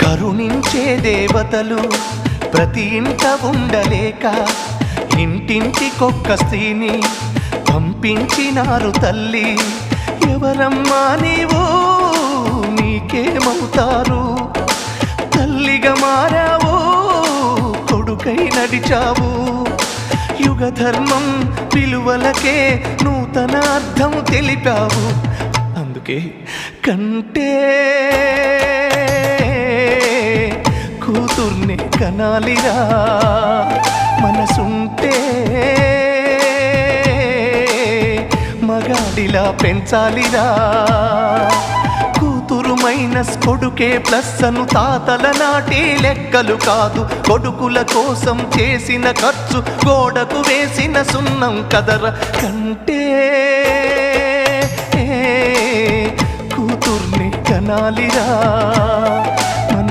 కరుణించే దేవతలు ప్రతి ఇంట ఉండలేక ఇంటింటికొక్క స్త్రీని పంపించినారు తల్లి. ఎవరమ్మా నీవు, నీకేమవుతారు? తల్లిగా మారావు, కొడుకై నడిచావు. యుగ ధర్మం విలువలకే నూతన అర్థం తెలిపావు. అందుకే కంటే కూతుర్ని కనాలిరా, మనసుంటే మగాడిలా పెంచాలిరా. కూతురు మైనస్ కొడుకే ప్లస్ అను తాతల నాటి లెక్కలు కాదు. కొడుకుల కోసం చేసిన ఖర్చు గోడకు వేసిన సున్నం కదర. కంటే కూతుర్ని కనాలిరా.